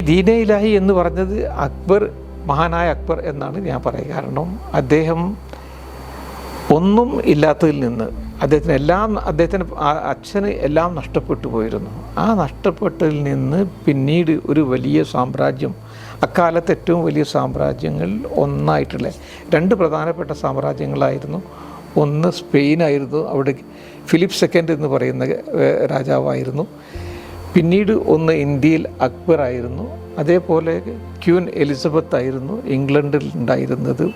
ദീനെ ഇലാഹി എന്ന് പറഞ്ഞത് അക്ബർ, മഹാനായ അക്ബർ എന്നാണ് ഞാൻ പറയുക. കാരണം അദ്ദേഹം ഒന്നും ഇല്ലാത്തതിൽ നിന്ന് അദ്ദേഹത്തിന് അച്ഛന് എല്ലാം നഷ്ടപ്പെട്ടു പോയിരുന്നു. ആ നഷ്ടപ്പെട്ടതിൽ നിന്ന് പിന്നീട് ഒരു വലിയ സാമ്രാജ്യം, അക്കാലത്ത് ഏറ്റവും വലിയ സാമ്രാജ്യങ്ങൾ ഒന്നായിട്ടുള്ള രണ്ട് പ്രധാനപ്പെട്ട സാമ്രാജ്യങ്ങളായിരുന്നു. ഒന്ന് സ്പെയിനായിരുന്നു, അവിടെ ഫിലിപ്പ് സെക്കൻഡ് എന്ന് പറയുന്ന രാജാവായിരുന്നു. പിന്നീട് ഒന്ന് ഇന്ത്യയിൽ അക്ബർ ആയിരുന്നു. അതേപോലെ ക്വീൻ എലിസബത്ത് ആയിരുന്നു ഇംഗ്ലണ്ടിൽ ഉണ്ടായിരുന്നത്.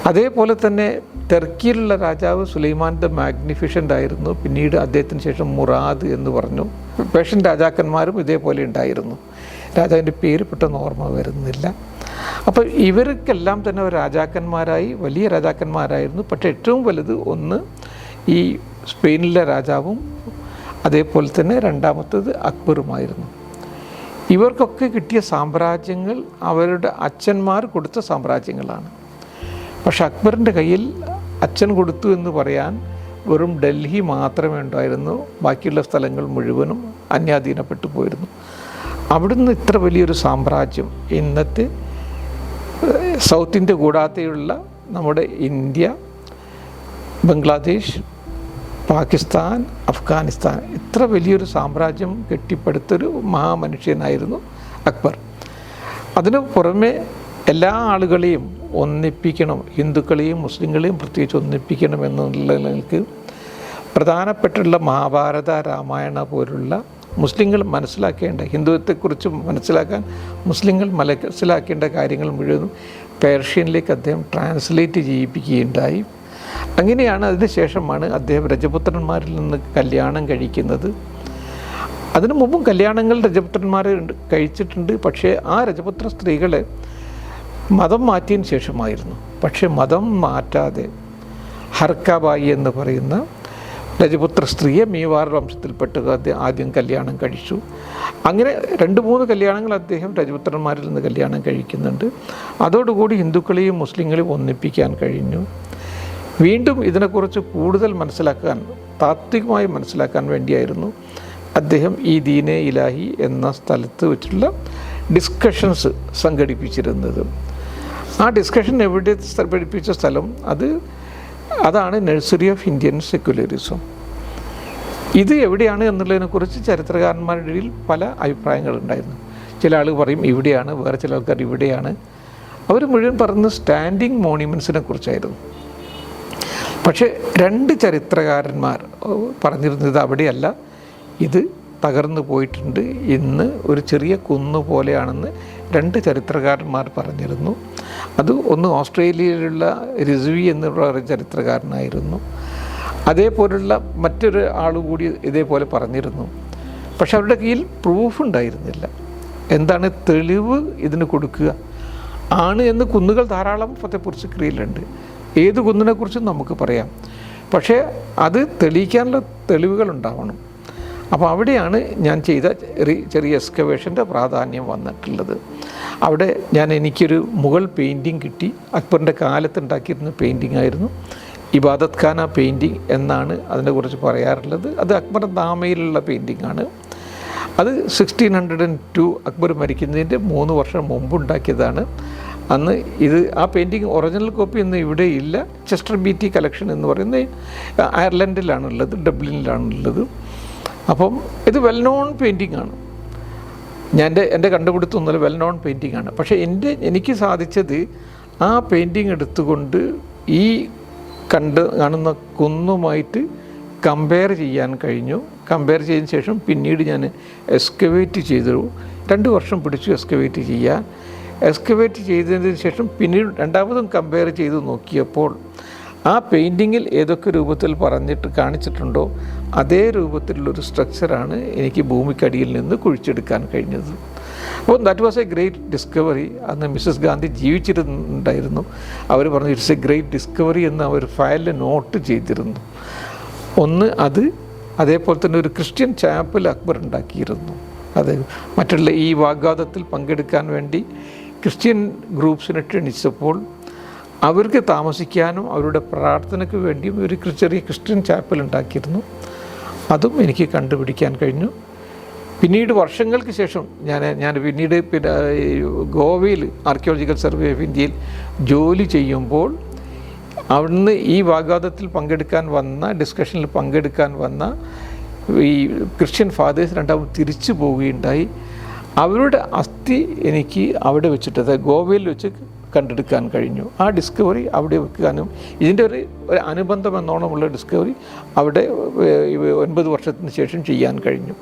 അതേപോലെ തന്നെ ടർക്കിയിലുള്ള രാജാവ് സുലൈമാൻ ദ മാഗ്നിഫിഷ്യൻ്റ് ആയിരുന്നു. പിന്നീട് അദ്ദേഹത്തിന് ശേഷം മുറാദ് എന്ന് പറഞ്ഞു. പേർഷ്യൻ രാജാക്കന്മാരും ഇതേപോലെ ഉണ്ടായിരുന്നു. രാജാവിൻ്റെ പേര് പെട്ടെന്ന് ഓർമ്മ വരുന്നില്ല. അപ്പോൾ ഇവർക്കെല്ലാം തന്നെ രാജാക്കന്മാരായി, വലിയ രാജാക്കന്മാരായിരുന്നു. പക്ഷേ ഏറ്റവും വലുത് ഒന്ന് ഈ സ്പെയിനിലെ രാജാവും അതേപോലെ തന്നെ രണ്ടാമത്തേത് അക്ബറുമായിരുന്നു. ഇവർക്കൊക്കെ കിട്ടിയ സാമ്രാജ്യങ്ങൾ അവരുടെ അച്ഛന്മാർ കൊടുത്ത സാമ്രാജ്യങ്ങളാണ്. പക്ഷെ അക്ബറിൻ്റെ കയ്യിൽ അച്ഛൻ കൊടുത്തു എന്ന് പറയാൻ വെറും ഡൽഹി മാത്രമേ ഉണ്ടായിരുന്നു. ബാക്കിയുള്ള സ്ഥലങ്ങൾ മുഴുവനും അന്യാധീനപ്പെട്ടു പോയിരുന്നു. അവിടുന്ന് ഇത്ര വലിയൊരു സാമ്രാജ്യം, ഇന്നത്തെ സൗത്ത് ഇന്ത്യ കൂടാതെയുള്ള നമ്മുടെ ഇന്ത്യ, ബംഗ്ലാദേശ്, പാകിസ്ഥാൻ, അഫ്ഗാനിസ്ഥാൻ, ഇത്ര വലിയൊരു സാമ്രാജ്യം കെട്ടിപ്പടുത്തൊരു മഹാമനുഷ്യനായിരുന്നു അക്ബർ. അതിന് പുറമെ എല്ലാ ആളുകളെയും ഒന്നിപ്പിക്കണം, ഹിന്ദുക്കളെയും മുസ്ലിങ്ങളെയും പ്രത്യേകിച്ച് ഒന്നിപ്പിക്കണം എന്നുള്ളതിലേക്ക് പ്രധാനപ്പെട്ടുള്ള മഹാഭാരത, രാമായണ പോലുള്ള മുസ്ലിങ്ങൾ മനസ്സിലാക്കേണ്ട, ഹിന്ദുത്വത്തെക്കുറിച്ച് മനസ്സിലാക്കാൻ മുസ്ലിങ്ങൾ മനസ്സിലാക്കേണ്ട കാര്യങ്ങൾ മുഴുവനും പേർഷ്യനിലേക്ക് അദ്ദേഹം ട്രാൻസ്ലേറ്റ് ചെയ്യിപ്പിക്കുകയുണ്ടായി. അങ്ങനെയാണ് അതിന് ശേഷമാണ് അദ്ദേഹം രജപുത്രന്മാരിൽ നിന്ന് കല്യാണം കഴിക്കുന്നത്. അതിനു മുമ്പും കല്യാണങ്ങൾ രജപുത്രന്മാർ കഴിച്ചിട്ടുണ്ട്. പക്ഷേ ആ രജപുത്ര സ്ത്രീകളെ മതം മാറ്റിയതിന് ശേഷമായിരുന്നു. പക്ഷേ മതം മാറ്റാതെ ഹർക്കാബായി എന്ന് പറയുന്ന രജപുത്ര സ്ത്രീയെ മീവാർ വംശത്തിൽപ്പെട്ട ആദ്യം കല്യാണം കഴിച്ചു. അങ്ങനെ 2-3 കല്യാണങ്ങൾ അദ്ദേഹം രജപുത്രന്മാരിൽ നിന്ന് കല്യാണം കഴിക്കുന്നുണ്ട്. അതോടുകൂടി ഹിന്ദുക്കളെയും മുസ്ലിങ്ങളെയും ഒന്നിപ്പിക്കാൻ കഴിഞ്ഞു. വീണ്ടും ഇതിനെക്കുറിച്ച് കൂടുതൽ മനസ്സിലാക്കാൻ, താത്വികമായി മനസ്സിലാക്കാൻ വേണ്ടിയായിരുന്നു അദ്ദേഹം ഈ ദീനെ ഇലാഹി എന്ന സ്ഥലത്ത് വെച്ചുള്ള ഡിസ്കഷൻസ് സംഘടിപ്പിച്ചിരുന്നത്. ആ ഡിസ്കഷൻ എവിടെ പഠിപ്പിച്ച സ്ഥലം അതാണ് നഴ്സറി ഓഫ് ഇന്ത്യൻ സെക്യുലറിസം. ഇത് എവിടെയാണ് എന്നുള്ളതിനെക്കുറിച്ച് ചരിത്രകാരന്മാരുടെ ഇടയിൽ പല അഭിപ്രായങ്ങളുണ്ടായിരുന്നു. ചില ആൾ പറയും ഇവിടെയാണ്, വേറെ ചില ആൾക്കാർ ഇവിടെയാണ്. അവർ മുഴുവൻ പറയുന്നത് സ്റ്റാൻഡിങ് മോണ്യുമെൻസിനെ കുറിച്ചായിരുന്നു. പക്ഷേ 2 ചരിത്രകാരന്മാർ പറഞ്ഞിരുന്നത് അവിടെയല്ല, ഇത് തകർന്നു പോയിട്ടുണ്ട്, ഇന്ന് ഒരു ചെറിയ കുന്നു പോലെയാണെന്ന് 2 ചരിത്രകാരന്മാർ പറഞ്ഞിരുന്നു. അത് ഒന്ന് ഓസ്ട്രേലിയയിലുള്ള റിസ്വി എന്നുള്ള ഒരു ചരിത്രകാരനായിരുന്നു. അതേപോലുള്ള മറ്റൊരു ആൾ കൂടി ഇതേപോലെ പറഞ്ഞിരുന്നു. പക്ഷെ അവരുടെ കയ്യിൽ പ്രൂഫ് ഉണ്ടായിരുന്നില്ല. എന്താണ് തെളിവ് ഇതിന് കൊടുക്കുക? ആണ് എന്ന് കുന്നുകൾ ധാരാളം ഫത്തേപൂർ സിക്രിയിലുണ്ട്. ഏത് കുന്നിനെക്കുറിച്ചും നമുക്ക് പറയാം. പക്ഷേ അത് തെളിയിക്കാനുള്ള തെളിവുകൾ ഉണ്ടാവണം. അപ്പോൾ അവിടെയാണ് ഞാൻ ചെയ്ത ചെറിയ എക്സ്കവേഷൻ്റെ പ്രാധാന്യം വന്നിട്ടുള്ളത്. അവിടെ എനിക്കൊരു മുഗൾ പെയിൻറ്റിങ് കിട്ടി. അക്ബറിൻ്റെ കാലത്ത് ഉണ്ടാക്കിയിരുന്ന പെയിൻറ്റിങ് ആയിരുന്നു. ഇബാദത്ത് ഖാന പെയിൻറ്റിങ് എന്നാണ് അതിനെക്കുറിച്ച് പറയാറുള്ളത്. അത് അക്ബർ നാമയിലുള്ള പെയിൻറ്റിങ് ആണ്. അത് 1602 അക്ബർ മരിക്കുന്നതിൻ്റെ 3 വർഷം മുമ്പ് ഉണ്ടാക്കിയതാണ്. അന്ന് ആ പെയിൻറ്റിങ് ഒറിജിനൽ കോപ്പി ഒന്നും ഇവിടെ ഇല്ല. ചെസ്റ്റർ ബീറ്റി കളക്ഷൻ എന്ന് പറയുന്നത് അയർലൻഡിലാണുള്ളത്, ഡബ്ലിനിലാണുള്ളത്. അപ്പം ഇത് വെൽ നോൺ പെയിൻറ്റിംഗ് ആണ്. എൻ്റെ കണ്ടുപിടുത്തൊന്നുമില്ല, വെൽ നോൺ പെയിൻറ്റിംഗ് ആണ്. പക്ഷേ എനിക്ക് സാധിച്ചത് ആ പെയിൻറ്റിങ് എടുത്തുകൊണ്ട് ഈ കാണുന്ന കുന്നുമായിട്ട് കമ്പയർ ചെയ്യാൻ കഴിഞ്ഞു. കമ്പയർ ചെയ്തതിന് ശേഷം പിന്നീട് ഞാൻ എക്സ്കവേറ്റ് ചെയ്തു. 2 വർഷം പിടിച്ചു എക്സ്കവേറ്റ് ചെയ്യാൻ. എക്സ്കവേറ്റ് ചെയ്തതിന് ശേഷം പിന്നീട് രണ്ടാമതും കമ്പയർ ചെയ്ത് നോക്കിയപ്പോൾ ആ പെയിൻറ്റിങ്ങിൽ ഏതൊക്കെ രൂപത്തിൽ കാണിച്ചിട്ടുണ്ടോ അതേ രൂപത്തിലുള്ളൊരു സ്ട്രക്ചറാണ് എനിക്ക് ഭൂമിക്കടിയിൽ നിന്ന് കുഴിച്ചെടുക്കാൻ കഴിഞ്ഞത്. അപ്പോൾ that was A great discovery. അന്ന് മിസ്സസ് ഗാന്ധി ജീവിച്ചിരുന്നുണ്ടായിരുന്നു. അവർ പറഞ്ഞു ഇറ്റ്സ് എ ഗ്രേറ്റ് ഡിസ്കവറി എന്ന് അവർ ഫയലിൽ നോട്ട് ചെയ്തിരുന്നു. ഒന്ന് അതേപോലെ തന്നെ ഒരു ക്രിസ്ത്യൻ ചാപ്പൽ അക്ബർ ഉണ്ടാക്കിയിരുന്നു. അത് മറ്റുള്ള ഈ വാഗ്വാദത്തിൽ പങ്കെടുക്കാൻ വേണ്ടി ക്രിസ്ത്യൻ ഗ്രൂപ്പ്സിനെ ക്ഷണിച്ചപ്പോൾ അവർക്ക് താമസിക്കാനും അവരുടെ പ്രാർത്ഥനയ്ക്ക് വേണ്ടിയും ഒരു ചെറിയ ക്രിസ്ത്യൻ ചാപ്പൽ ഉണ്ടാക്കിയിരുന്നു. അതും എനിക്ക് കണ്ടുപിടിക്കാൻ കഴിഞ്ഞു. പിന്നീട് വർഷങ്ങൾക്ക് ശേഷം ഞാൻ പിന്നീട് പിന്നെ ഗോവയിൽ ആർക്കിയോളജിക്കൽ സർവേ ഓഫ് ഇന്ത്യയിൽ ജോലി ചെയ്യുമ്പോൾ അവിടുന്ന് ഈ വാഗ്വാദത്തിൽ പങ്കെടുക്കാൻ വന്ന ഡിസ്കഷനിൽ പങ്കെടുക്കാൻ വന്ന ഈ ക്രിസ്ത്യൻ ഫാദേഴ്സ് രണ്ടാമത് തിരിച്ചു പോവുകയുണ്ടായി. അവരുടെ അസ്ഥി എനിക്ക് അവിടെ വെച്ചിട്ട് ഗോവയിൽ വെച്ച് കണ്ടെടുക്കാൻ കഴിഞ്ഞു. ആ ഡിസ്കവറി അവിടെ വെക്കാനും ഇതിൻ്റെ ഒരു അനുബന്ധം എന്നോണമുള്ള ഡിസ്കവറി അവിടെ 9 വർഷത്തിന് ശേഷം ചെയ്യാൻ കഴിഞ്ഞു.